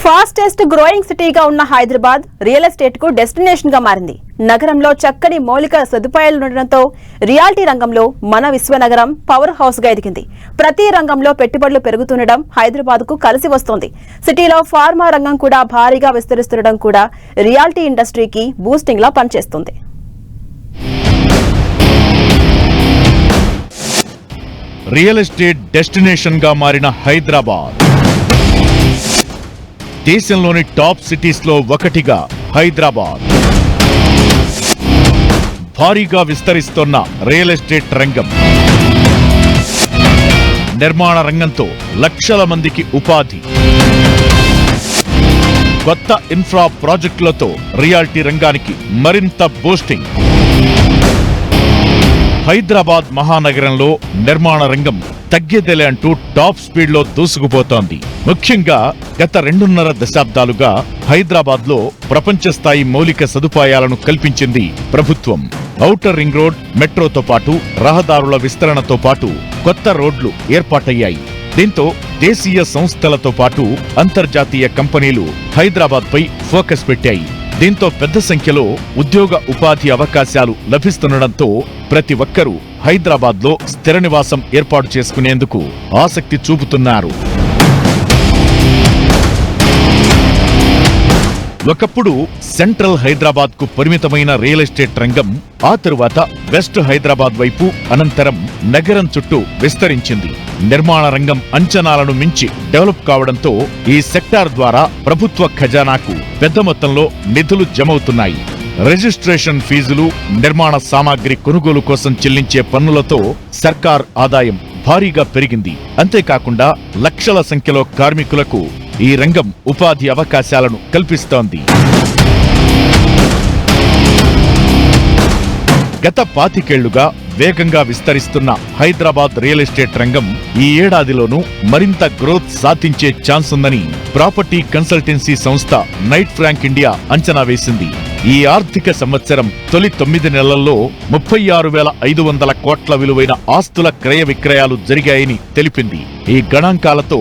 Fastest growing సిటీగా ఉన్న Hyderabad real estate కు డెస్టినేషన్ గా మారింది. నగరంలో చక్కని మౌలిక సదుపాయాలు ఉండడంతో రియాలిటీ రంగంలో మన విశ్వనగరం పవర్ హౌస్ గా ఎదిగింది. ప్రతి రంగంలో పెట్టుబడులు పెరుగుతుండడం హైదరాబాద్ కు కలిసి వస్తోంది. సిటీలో ఫార్మా రంగం కూడా భారీగా విస్తరిస్తుండడం కూడా రియాలిటీ ఇండస్ట్రీకి బూస్టింగ్ లా పనిచేస్తుంది. రియల్ ఎస్టేట్ డెస్టినేషన్ గా మారిన హైదరాబాద్ దేశంలోని టాప్ సిటీస్ లో ఒకటిగా హైదరాబాద్ భారీగా విస్తరిస్తోన్న రియల్ ఎస్టేట్ రంగం నిర్మాణ రంగంతో లక్షల మందికి ఉపాధి, కొత్త ఇన్ఫ్రా ప్రాజెక్టులతో రియాలిటీ రంగానికి మరింత బూస్టింగ్. హైదరాబాద్ మహానగరంలో నిర్మాణ రంగం తగ్గేదేలే అంటూ టాప్ స్పీడ్ లో దూసుకుపోతోంది. ముఖ్యంగా గత 2.5 దశాబ్దాలుగా హైదరాబాద్ లో ప్రపంచ స్థాయి మౌలిక సదుపాయాలను కల్పించింది ప్రభుత్వం. ఔటర్ రింగ్ రోడ్, మెట్రోతో పాటు రహదారుల విస్తరణతో పాటు కొత్త రోడ్లు ఏర్పాటయ్యాయి. దీంతో దేశీయ సంస్థలతో పాటు అంతర్జాతీయ కంపెనీలు హైదరాబాద్ పై ఫోకస్ పెట్టాయి. దీంతో పెద్ద సంఖ్యలో ఉద్యోగ ఉపాధి అవకాశాలు లభిస్తుండటంతో ప్రతి ఒక్కరూ హైదరాబాద్ లో స్థిర నివాసం ఏర్పాటు చేసుకునేందుకు ఆసక్తి చూపుతున్నారు. ఒకప్పుడు సెంట్రల్ హైదరాబాద్ కు పరిమితమైన రియల్ ఎస్టేట్ రంగం ఆ తరువాత వెస్ట్ హైదరాబాద్ వైపు, అనంతరం నగరం చుట్టూ విస్తరించింది. నిర్మాణ రంగం అంచనాలను మించి డెవలప్ కావడంతో ఈ సెక్టార్ ద్వారా ప్రభుత్వ ఖజానాకు పెద్ద మొత్తంలో నిధులు జమవుతున్నాయి. రిజిస్ట్రేషన్ ఫీజులు, నిర్మాణ సామాగ్రి కొనుగోలు కోసం చెల్లించే పన్నులతో సర్కార్ ఆదాయం భారీగా పెరిగింది. అంతేకాకుండా లక్షల సంఖ్యలో కార్మికులకు ఈ రంగం ఉపాధి అవకాశాలను కల్పిస్తోంది. గత 25 ఏళ్లుగా వేగంగా విస్తరిస్తున్న హైదరాబాద్ రియల్ ఎస్టేట్ రంగం ఈ ఏడాదిలోనూ మరింత గ్రోత్ సాధించే ఛాన్స్ ఉందని ప్రాపర్టీ కన్సల్టెన్సీ సంస్థ నైట్ ఫ్రాంక్ ఇండియా అంచనా వేసింది. ఈ ఆర్థిక సంవత్సరం తొలి 9 నెలల్లో 36,500 కోట్ల విలువైన ఆస్తుల క్రయ విక్రయాలు జరిగాయని తెలిపింది. ఈ గణాంకాలతో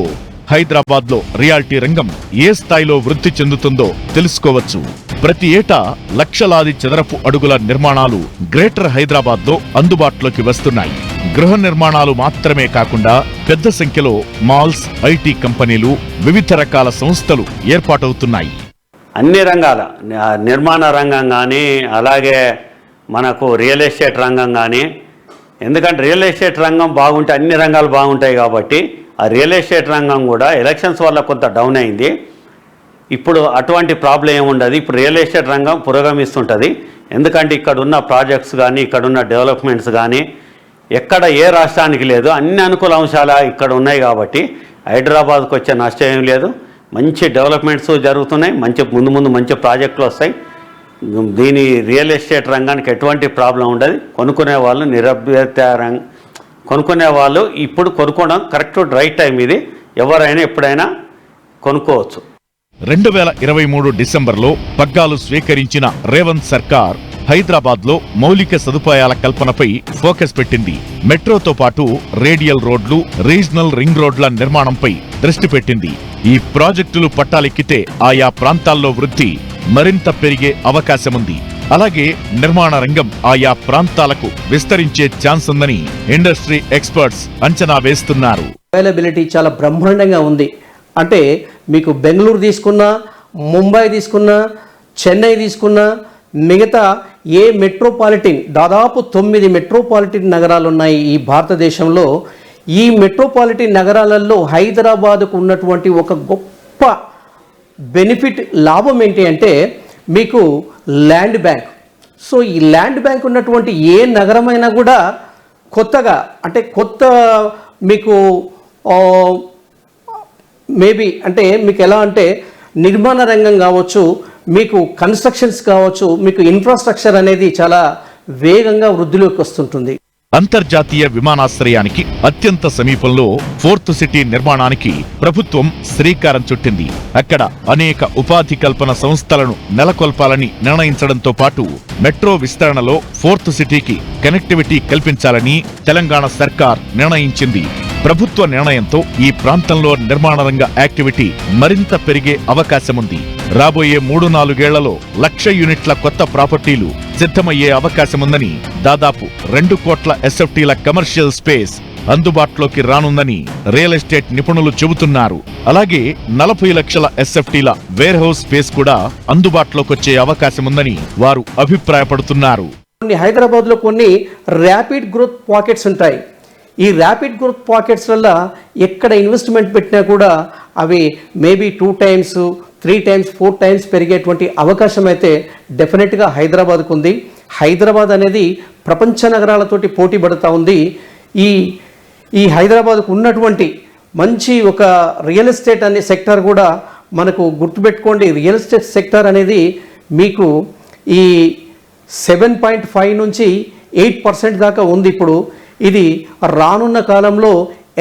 హైదరాబాద్ లో రియాలిటీ రంగం ఏ స్థాయిలో వృద్ధి చెందుతుందో తెలుసుకోవచ్చు. ప్రతి ఏటా లక్షలాది చదరపు అడుగుల నిర్మాణాలు గ్రేటర్ హైదరాబాద్ లో అందుబాటులోకి వస్తున్నాయి. గృహ నిర్మాణాలు మాత్రమే కాకుండా పెద్ద సంఖ్యలో మాల్స్, ఐటీ కంపెనీలు, వివిధ రకాల సంస్థలు ఏర్పాటవుతున్నాయి. అన్ని రంగాల నిర్మాణ రంగం కానీ, అలాగే మనకు రియల్ ఎస్టేట్ రంగం కానీ, ఎందుకంటే రియల్ ఎస్టేట్ రంగం బాగుంటే అన్ని రంగాలు బాగుంటాయి కాబట్టి ఆ రియల్ ఎస్టేట్ రంగం కూడా ఎలక్షన్స్ వల్ల కొంత డౌన్ అయింది. ఇప్పుడు అటువంటి ప్రాబ్లం ఏముండదు. ఇప్పుడు రియల్ ఎస్టేట్ రంగం పురోగమిస్తుంటుంది. ఎందుకంటే ఇక్కడ ఉన్న ప్రాజెక్ట్స్ కానీ, ఇక్కడున్న డెవలప్మెంట్స్ కానీ ఎక్కడ ఏ రాష్ట్రానికి లేదు. అన్ని అనుకూల అంశాలు ఇక్కడ ఉన్నాయి కాబట్టి హైదరాబాద్కు వచ్చే నష్టం ఏం లేదు. మంచి డెవలప్మెంట్స్ జరుగుతున్నాయి, ముందు ముందు మంచి ప్రాజెక్టులు వస్తాయి. దీని రియల్ ఎస్టేట్ రంగానికి ఎటువంటి ప్రాబ్లం ఉండదు. కొనుక్కునే వాళ్ళు కొనుక్కునే వాళ్ళు ఇప్పుడు కొనుక్కోవడం కరెక్ట్ రైట్ టైం. ఇది ఎవరైనా ఎప్పుడైనా కొనుక్కోవచ్చు. 2023 డిసెంబర్లో పగ్గాలు స్వీకరించిన రేవంత్ సర్కార్ హైదరాబాద్ లో మౌలిక సదుపాయాల కల్పనపై ఫోకస్ పెట్టింది. మెట్రోతో పాటు రేడియల్ రోడ్లు, రీజనల్ రింగ్ రోడ్ల నిర్మాణంపై దృష్టి పెట్టింది. ఈ ప్రాజెక్టులు పట్టాలెక్కితే ఆయా ప్రాంతాల్లో వృద్ధి మరింత పెరిగే అవకాశముంది. అలాగే నిర్మాణ రంగం ఆయా ప్రాంతాలకు విస్తరించే ఛాన్స్ ఉందని ఇండస్ట్రీ ఎక్స్పర్ట్స్ అంచనా వేస్తున్నారు. అవైలబిలిటీ చాలా బ్రహ్మాండంగా ఉంది. అంటే మీకు బెంగళూరు తీసుకున్నా, ముంబై తీసుకున్నా, చెన్నై తీసుకున్నా, మిగతా ఏ మెట్రోపాలిటన్, దాదాపు 9 మెట్రోపాలిటన్ నగరాలు ఉన్నాయి ఈ భారతదేశంలో. ఈ మెట్రోపాలిటన్ నగరాలలో హైదరాబాద్కు ఉన్నటువంటి ఒక గొప్ప బెనిఫిట్, లాభం ఏంటి అంటే మీకు ల్యాండ్ బ్యాంక్. సో ఈ ల్యాండ్ బ్యాంక్ ఉన్నటువంటి ఏ నగరమైనా కూడా కొత్తగా, అంటే కొత్త మీకు మేబీ అంటే మీకు ఎలా అంటే నిర్మాణ రంగం కావచ్చు, మీకు కన్స్ట్రక్షన్స్ కావచ్చు, మీకు ఇన్ఫ్రాస్ట్రక్చర్ అనేది చాలా వేగంగా వృద్ధిలోకి వస్తుంటుంది. అంతర్జాతీయ విమానాశ్రయానికి అత్యంత సమీపంలో 4th సిటీ నిర్మాణానికి ప్రభుత్వం శ్రీకారం చుట్టింది. అక్కడ అనేక ఉపాధి కల్పన సంస్థలను నెలకొల్పాలని నిర్ణయించడంతో పాటు మెట్రో విస్తరణలో 4th సిటీకి కనెక్టివిటీ కల్పించాలని తెలంగాణ సర్కార్ నిర్ణయించింది. ప్రభుత్వ నిర్ణయంతో ఈ ప్రాంతంలో నిర్మాణ రంగ యాక్టివిటీ మరింత పెరిగే అవకాశముంది. రాబోయే 3-4 1,00,000 యూనిట్ల కొత్త ప్రాపర్టీలు సిద్ధమయ్యే అవకాశముందని, దాదాపు 2 కోట్ల ఎస్ఎఫ్టీల కమర్షియల్ స్పేస్ అందుబాటులోకి రానుందని రియల్ ఎస్టేట్ నిపుణులు చెబుతున్నారు. అలాగే 40 లక్షల ఎస్ఎఫ్టీల వేర్ హౌస్ స్పేస్ కూడా అందుబాటులోకొచ్చే అవకాశముందని వారు అభిప్రాయపడుతున్నారు. హైదరాబాద్లో కొన్ని ర్యాపిడ్ గ్రోత్ పాకెట్స్ ఉంటాయి. ఈ ర్యాపిడ్ గ్రోత్ పాకెట్స్ వల్ల ఎక్కడ ఇన్వెస్ట్మెంట్ పెట్టినా కూడా అవి మేబీ 2 times, 3 times, 4 times పెరిగేటువంటి అవకాశం అయితే డెఫినెట్గా హైదరాబాద్కు ఉంది. హైదరాబాద్ అనేది ప్రపంచ నగరాలతోటి పోటీ పడుతూ ఉంది. ఈ హైదరాబాద్కు ఉన్నటువంటి మంచి ఒక రియల్ ఎస్టేట్ అనే సెక్టర్ కూడా మనకు గుర్తుపెట్టుకోండి. రియల్ ఎస్టేట్ సెక్టర్ అనేది మీకు ఈ 7.5 నుంచి 8% దాకా ఉంది. ఇప్పుడు ఇది రానున్న కాలంలో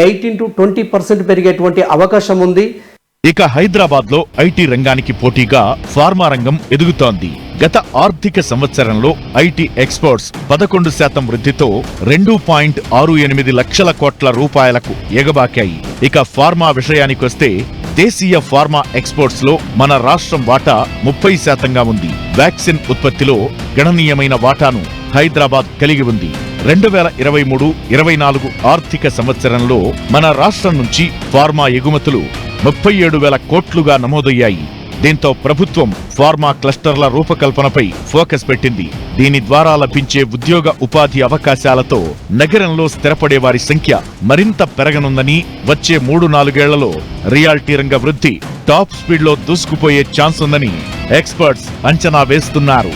18 to 20% పెరిగేటువంటి అవకాశం ఉంది. ఇక హైదరాబాద్ లో ఐటీ రంగానికి పోటీగా ఫార్మా రంగం ఎదుగుతోంది. గత ఆర్థిక సంవత్సరంలో ఐటీ ఎక్స్పోర్ట్స్ 11% వృద్ధితో 2.68 లక్షల కోట్ల రూపాయలకు ఎగబాకాయి. ఇక ఫార్మా విషయానికొస్తే దేశీయ ఫార్మా ఎక్స్పోర్ట్స్ లో మన రాష్ట్రం వాటా 30%గా ఉంది. వ్యాక్సిన్ ఉత్పత్తిలో గణనీయమైన వాటాను హైదరాబాద్ కలిగి ఉంది. 2023-24 ఆర్థిక సంవత్సరంలో మన రాష్ట్రం నుంచి ఫార్మా ఎగుమతులు 37,000 కోట్లుగా నమోదయ్యాయి. దీంతో ప్రభుత్వం ఫార్మా క్లస్టర్ల రూపకల్పనపై ఫోకస్ పెట్టింది. దీని ద్వారా లభించే ఉద్యోగ ఉపాధి అవకాశాలతో నగరంలో స్థిరపడే వారి సంఖ్య మరింత పెరగనుందని, వచ్చే 3-4 రియాల్టీ రంగ వృద్ధి టాప్ స్పీడ్లో దూసుకుపోయే ఛాన్స్ ఉందని ఎక్స్పర్ట్స్ అంచనా వేస్తున్నారు.